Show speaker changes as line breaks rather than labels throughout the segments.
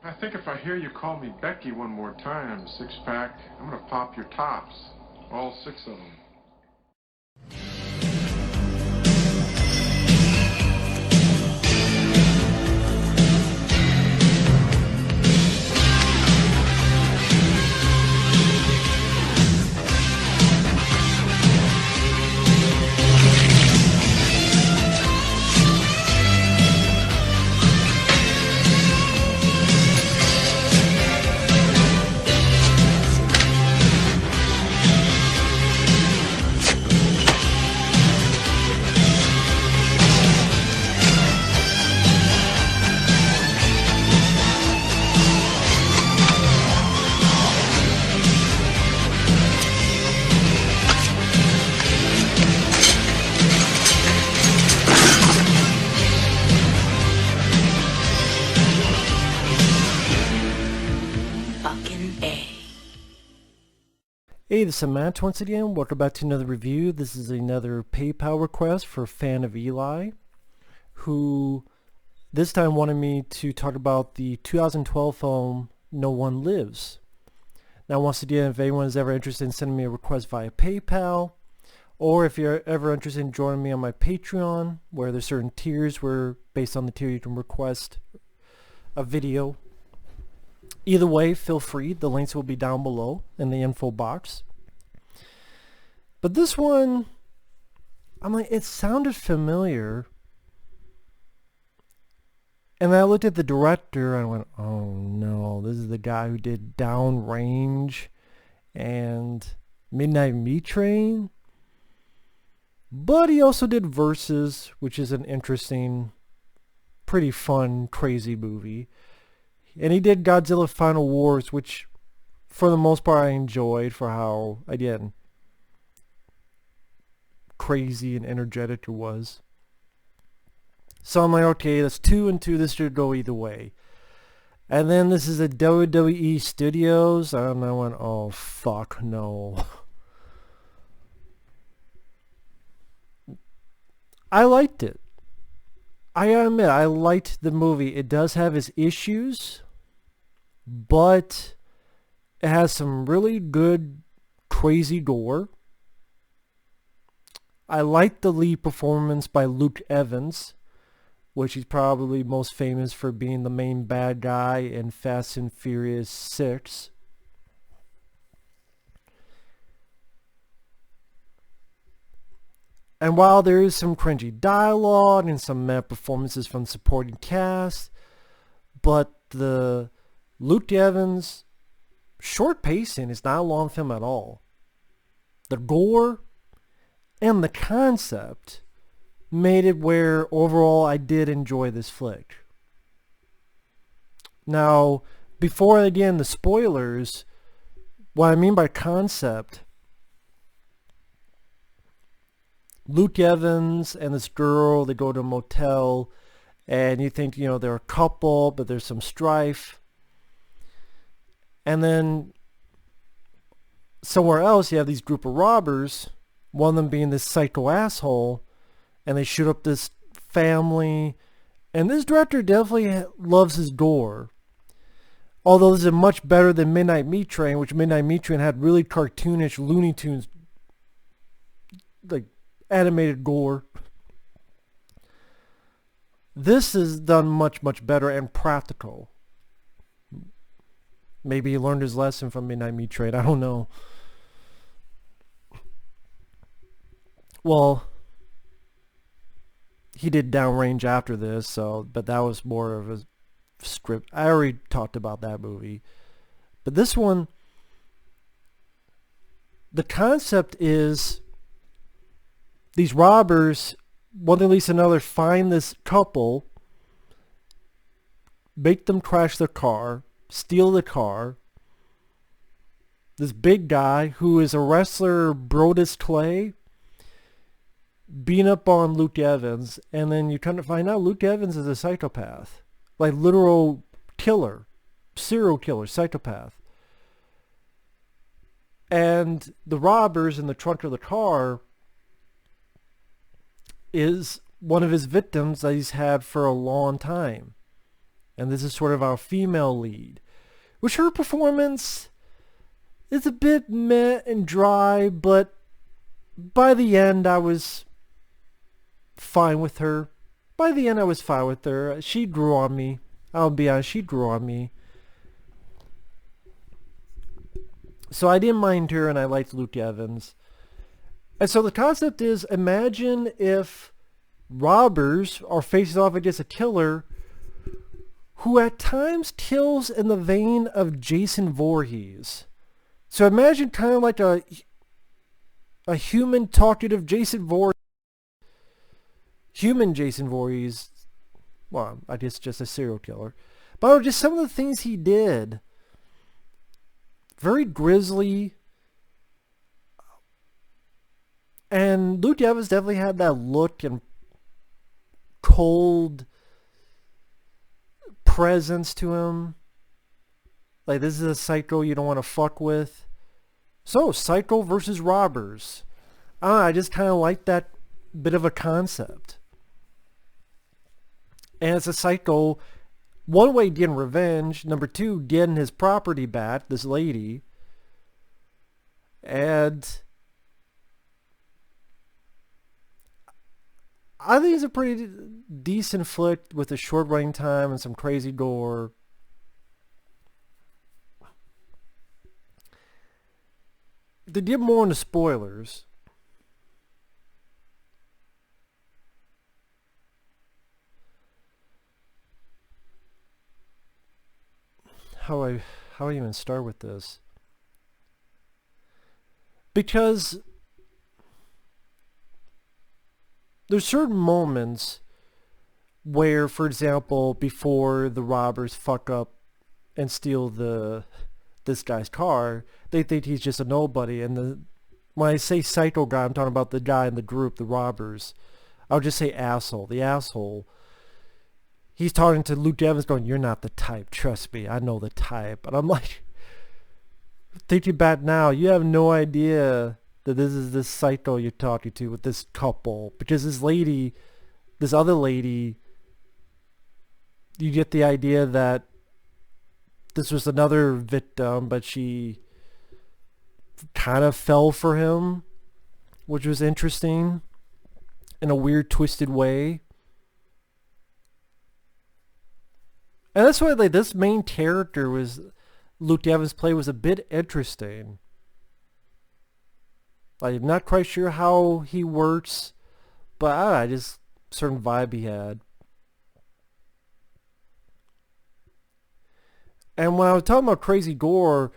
I think if I hear you call me Becky one more time, six-pack, I'm gonna pop your tops. All six of them.
Hey, this is Matt once again. Welcome back to another review. This is another PayPal request for a fan of Eli, who this time wanted me to talk about the 2012 film No One Lives. Now, once again, if anyone is ever interested in sending me a request via PayPal, or if you're ever interested in joining me on my Patreon, where there's certain tiers where based on the tier you can request a video. Either way, feel free. The links will be down below in the info box. But this one, I'm like, it sounded familiar. And then I looked at the director and I went, oh no, this is the guy who did Downrange and Midnight Meat Train. But he also did Versus, which is an interesting, pretty fun, crazy movie. And he did Godzilla Final Wars, which for the most part I enjoyed for how, again, crazy and energetic it was. So I'm like, okay, that's 2 and 2. This should go either way. And then this is a WWE Studios. And I went, oh, fuck, no. I liked it. I admit, I liked the movie. It does have its issues, but it has some really good, crazy gore. I liked the lead performance by Luke Evans, which he's probably most famous for being the main bad guy in Fast and Furious 6. And while there is some cringy dialogue and some mad performances from the supporting cast, but the Luke Evans short pacing is not a long film at all. The gore and the concept made it where overall I did enjoy this flick. Now, before again the spoilers, what I mean by concept, Luke Evans and this girl, they go to a motel and you think, they're a couple, but there's some strife. And then somewhere else you have these group of robbers, one of them being this psycho asshole, and they shoot up this family. And this director definitely loves his gore. Although this is much better than Midnight Meat Train, which Midnight Meat Train had really cartoonish Looney Tunes, like, animated gore. This is done much, much better and practical. Maybe he learned his lesson from Midnight Meat Train. I don't know. Well, he did Downrange after this, but that was more of a script. I already talked about that movie. But this one, the concept is these robbers, one at least another, find this couple, make them crash their car, steal the car. This big guy, who is a wrestler, Brodus Clay, beating up on Luke Evans, and then you kind of find out Luke Evans is a psychopath. Like literal killer, serial killer, psychopath. And the robbers in the trunk of the car is one of his victims that he's had for a long time. and this is sort of our female lead, which her performance is a bit meh and dry, but by the end I was fine with her. She grew on me. I'll be honest, she grew on me. So I didn't mind her, and I liked Luke Evans. And so the concept is, imagine if robbers are facing off against a killer who at times kills in the vein of Jason Voorhees. So imagine kind of like a human talkative Jason Voorhees. Human Jason Voorhees. Well, I guess just a serial killer. But just some of the things he did. Very grisly. And Luke Evans definitely had that look and cold presence to him. Like, this is a psycho you don't want to fuck with. So, psycho versus robbers. I just kind of like that bit of a concept. And it's a psycho, one way getting revenge, number two, getting his property back, this lady. And I think it's a pretty decent flick with a short running time and some crazy gore. To get more into spoilers, how do I even start with this? Because there's certain moments where, for example, before the robbers fuck up and steal this guy's car, they think he's just a nobody. And when I say psycho guy, I'm talking about the guy in the group, the robbers. I'll just say asshole. The asshole. He's talking to Luke Evans going, "You're not the type. Trust me. I know the type." And I'm like, thinking back now, you have no idea that this is this psycho you're talking to with this couple. Because this lady, this other lady, you get the idea that this was another victim, but she kind of fell for him, which was interesting in a weird, twisted way. And that's why, like, this main character was Luke Evans' play was a bit interesting. I'm not quite sure how he works, but I just certain vibe he had. And when I was talking about crazy gore,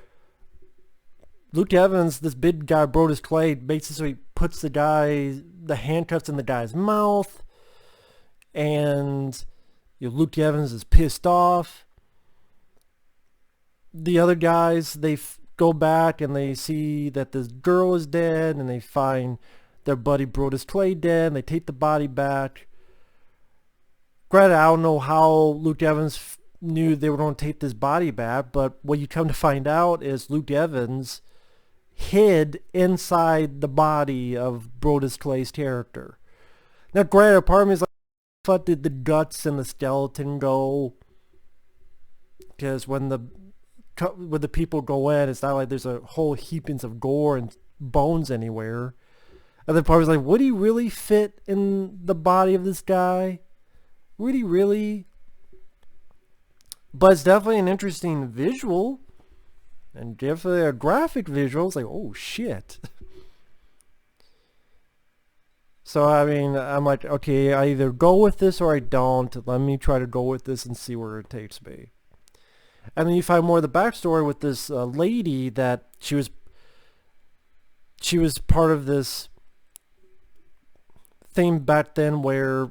Luke Evans, this big guy, Brodus Clay, makes it so he puts the handcuffs in the guy's mouth, and Luke Evans is pissed off. The other guys, they go back and they see that this girl is dead, and they find their buddy Brodus Clay dead, and they take the body back. Granted, I don't know how Luke Evans knew they were going to take this body back, but what you come to find out is Luke Evans hid inside the body of Brodus Clay's character. Now, granted, part of me is like, fuck, did the guts and the skeleton go? Because when the people go in, it's not like there's a whole heapings of gore and bones anywhere. And then part of me is like, would he really fit in the body of this guy? Would he really? But it's definitely an interesting visual. And definitely a graphic visual. It's like, oh shit. So, I mean, I'm like, okay, I either go with this or I don't. Let me try to go with this and see where it takes me. And then you find more of the backstory with this lady that she was part of this thing back then where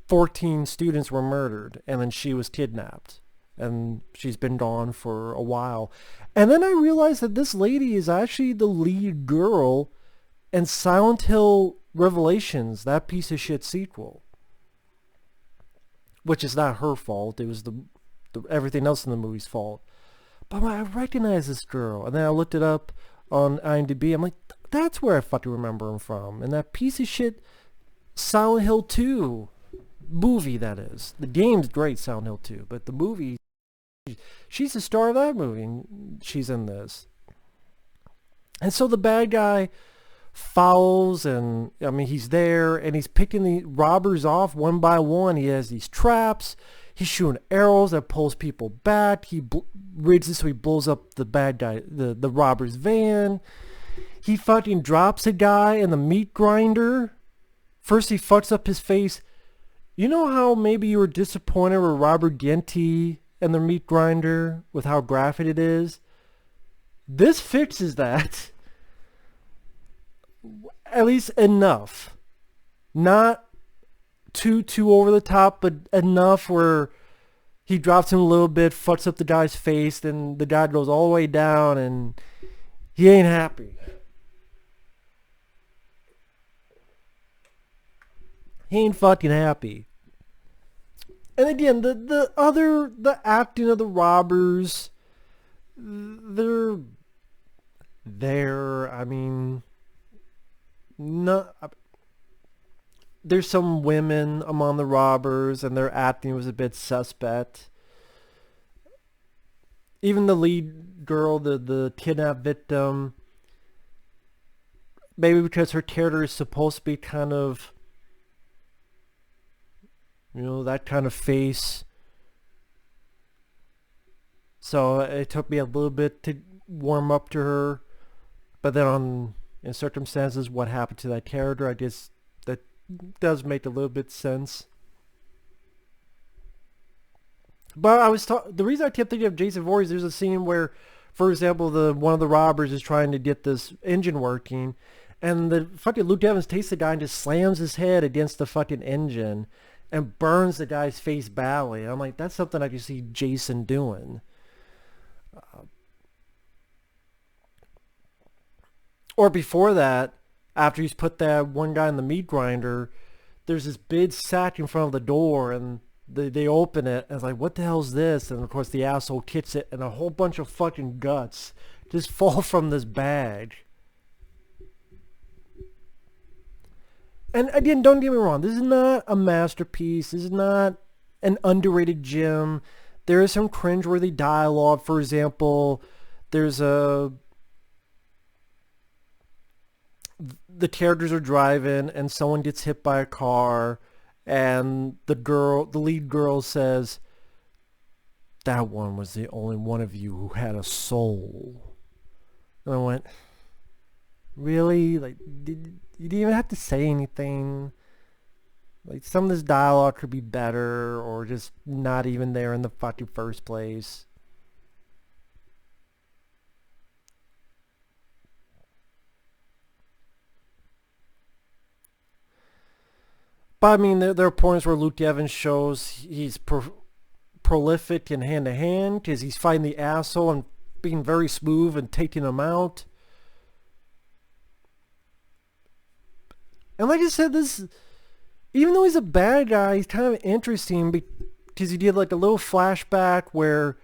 14 students were murdered, and then she was kidnapped. And she's been gone for a while. And then I realized that this lady is actually the lead girl in Silent Hill Revelations, that piece of shit sequel. Which is not her fault. It was the everything else in the movie's fault. But I recognize this girl. And then I looked it up on IMDb. I'm like, that's where I fucking remember him from. And that piece of shit Silent Hill 2. movie, that is. The game's great, Silent Hill 2, but the movie, she's the star of that movie, and she's in this. And so the bad guy follows, and I mean, he's there, and he's picking the robbers off one by one. He has these traps. He's shooting arrows that pulls people back. He rigs it so he blows up the bad guy, the robber's van. He fucking drops a guy in the meat grinder. First he fucks up his face. You know how maybe you were disappointed with Robert Ginty and the meat grinder with how graphic it is? This fixes that. At least enough. Not too over the top, but enough where he drops him a little bit, fucks up the guy's face, then the guy goes all the way down and he ain't happy. He ain't fucking happy. And again, the acting of the robbers, they're there. I mean, there's some women among the robbers, and their acting was a bit suspect. Even the lead girl, the kidnapped victim, maybe because her character is supposed to be kind of, you know, that kind of face. So it took me a little bit to warm up to her. But then in circumstances, what happened to that character, I guess that does make a little bit sense. But the reason I kept thinking of Jason Voorhees, there's a scene where, for example, one of the robbers is trying to get this engine working, and the fucking Luke Evans takes the guy and just slams his head against the fucking engine and burns the guy's face badly. I'm like, that's something I can see Jason doing. Or before that, after he's put that one guy in the meat grinder, there's this big sack in front of the door, and they open it, and it's like, what the hell's this? And of course the asshole kicks it, and a whole bunch of fucking guts just fall from this bag. And again, don't get me wrong, this is not a masterpiece. This is not an underrated gem. There is some cringeworthy dialogue. For example, there's the characters are driving and someone gets hit by a car, and the lead girl says, "That one was the only one of you who had a soul." And I went, really? Like, you didn't even have to say anything. Like, some of this dialogue could be better, or just not even there in the fucking first place. But I mean, there are points where Luke Evans shows he's prolific in hand-to-hand, because he's fighting the asshole and being very smooth and taking him out. And like I said, even though he's a bad guy, he's kind of interesting because he did like a little flashback where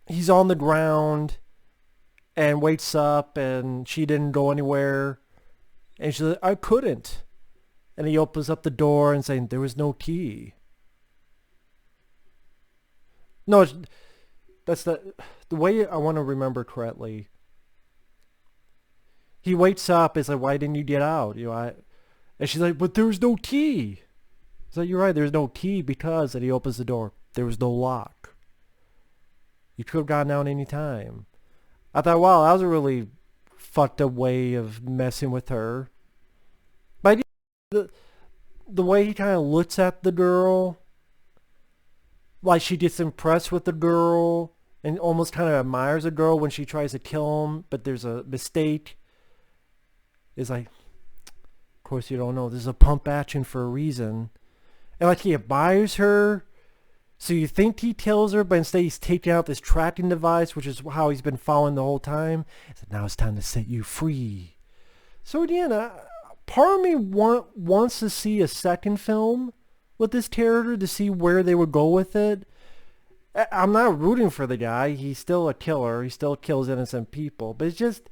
he's on the ground and wakes up and she didn't go anywhere. And she's like, I couldn't. And he opens up the door and saying, there was no key. No, that's the way I want to remember correctly. He wakes up, it's like, why didn't you get out? You know, and she's like, but there was no key. He's like, you're right, there's no key because, and he opens the door, there was no lock. You could have gotten out any time. I thought, wow, that was a really fucked up way of messing with her. But the way he kind of looks at the girl, like she gets impressed with the girl and almost kind of admires the girl when she tries to kill him, but there's a mistake. It's like, of course you don't know, this is a pump action for a reason. And like he admires her, so you think he kills her, but instead he's taking out this tracking device, which is how he's been following the whole time. So now it's time to set you free. So again, part of me wants to see a second film with this character to see where they would go with it. I'm not rooting for the guy. He's still a killer. He still kills innocent people. But it's just,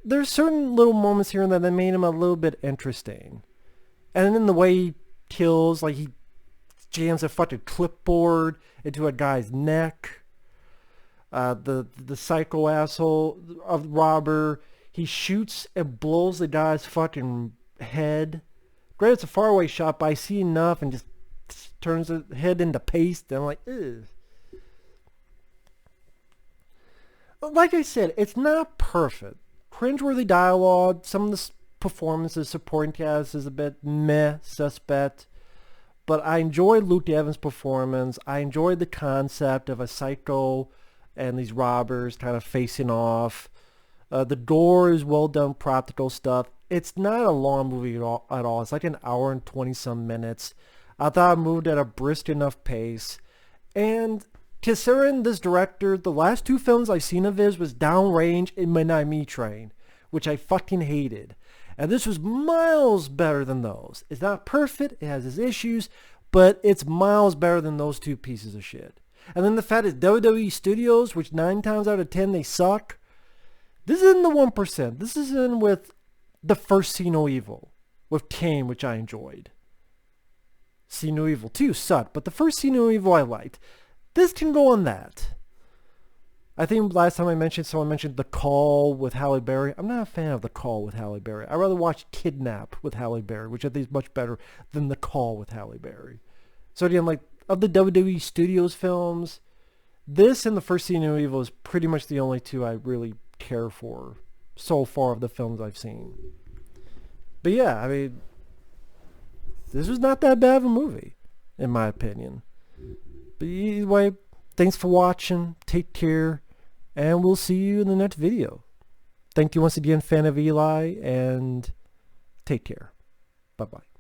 there's certain little moments here and there that made him a little bit interesting. And then the way he kills, like he jams a fucking clipboard into a guy's neck. The psycho asshole of robber, he shoots and blows the guy's fucking head. Granted, it's a faraway shot, but I see enough and just turns his head into paste. And I'm like, ugh. Like I said, it's not perfect. Cringeworthy dialogue. Some of the performances, supporting cast is a bit meh, suspect. But I enjoyed Luke Evans' performance. I enjoyed the concept of a psycho and these robbers kind of facing off. The gore is well done, practical stuff. It's not a long movie at all. It's like an hour and 20-some minutes. I thought it moved at a brisk enough pace. And considering this director, the last two films I've seen of his was Downrange and Midnight Meat Train, which I fucking hated. And this was miles better than those. It's not perfect, it has its issues, but it's miles better than those two pieces of shit. And then the fact is WWE Studios, which 9 times out of 10 they suck. This is in the 1%. This is in with the first See No Evil, with Kane, which I enjoyed. See No Evil 2 sucked, but the first See No Evil I liked. This can go on that. I think last time someone mentioned The Call with Halle Berry. I'm not a fan of The Call with Halle Berry. I'd rather watch Kidnap with Halle Berry, which I think is much better than The Call with Halle Berry. So again, like, of the WWE Studios films, this and the first See No Evil is pretty much the only two I really care for so far of the films I've seen. But yeah, I mean, this was not that bad of a movie, in my opinion. But either way, thanks for watching. Take care. And we'll see you in the next video. Thank you once again, fan of Eli, and take care. Bye-bye.